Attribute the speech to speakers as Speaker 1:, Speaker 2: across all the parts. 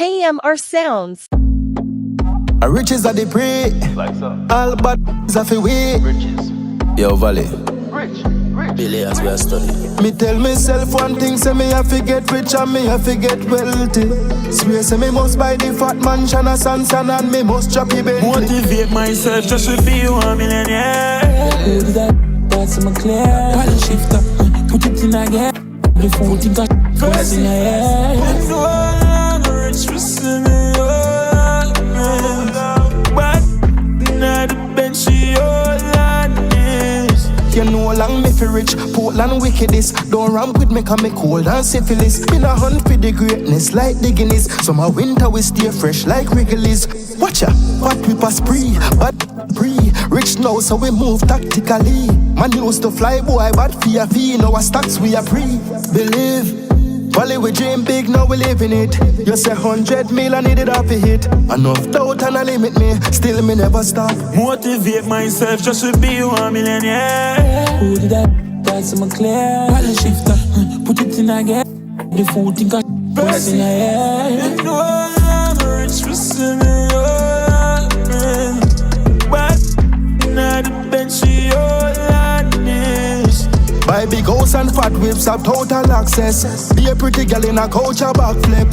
Speaker 1: KMRSounds.
Speaker 2: Riches are the prey.
Speaker 3: Like so.
Speaker 2: All bad is a fi way.
Speaker 3: Riches.
Speaker 2: Yo, Valley.
Speaker 3: Rich.
Speaker 4: Billy as we are studying.
Speaker 2: Me tell myself one thing, say me have to get rich and me have to get wealthy. Swear say me must buy the fat mansion a Sansan and me must chop the Bentley.
Speaker 4: Motivate myself just to be 1 millionaire. Who did that? That's my clear. Body shifter, put it in again. The phone think I Versi in your head. I'm rich for me, but not the bench she Outlandish.
Speaker 2: You know long me fi rich, Portland wickedest. Don't ramp with me 'cause me cold and syphilis. Been a hunt for the greatness like the Guinness. Summer winter we stay fresh like Wrigley's. Watch ya, fat people spree, but free. Rich now so we move tactically. Man used to fly boy, but fear fee. Now our stocks we are pre. Believe. Valley we dream big, now we living it. You say 100 mil, I need it off a hit. Enough doubt and I limit me, still me never stop.
Speaker 4: Motivate myself just to be 1 millionaire. Who did that? That's my clear. Body shifter, put it in again. The food think I Versi in your head. You know I'm rich for me, but not the bench she Outlandish.
Speaker 2: Buy big house and fat whips have total access. Be a pretty girl in a couch a backflip.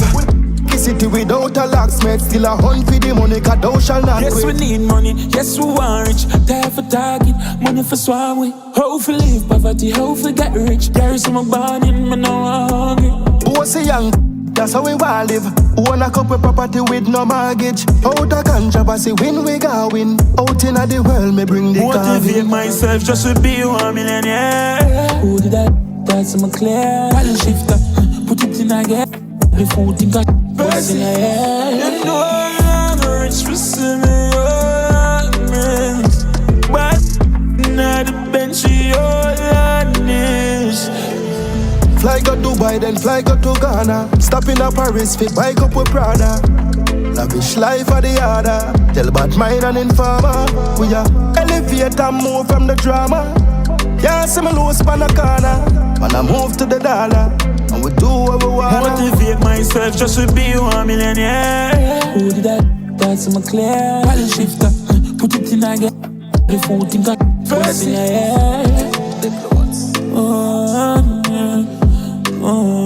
Speaker 2: City without a locksmith, still a hunt for the money, 'cause thou shall not
Speaker 4: Yes,
Speaker 2: quit.
Speaker 4: we need money, yes, we want rich. Time for target, money for swallow. How for live poverty, how for get rich. There is some body in me now hungry.
Speaker 2: Boss a young, that's how we want live. Own a couple property with no mortgage. Out a ganja, but say win we go win. Out in the world, me bring the
Speaker 4: motivate myself just to be 1 millionaire. Who did that? That's my clear. Body shifter, put it in again. The food think I Versi in your head. You know I'm rich for me, but not the bench she Outlandish.
Speaker 2: Fly go Dubai, then fly go to Ghana. Stop in a Paris, fit bike up with Prada. Lavish life for the other. Tell bad mind and informer. We are elevate and move from the drama. Yeah, see me lose pan a corner. When I move to the dollar, and we do what we want.
Speaker 4: Motivate myself just to be 1 millionaire. Who did that? That's my clear. Body shifter, put it in again. The food think I Versi in your head. Oh, yeah. Oh.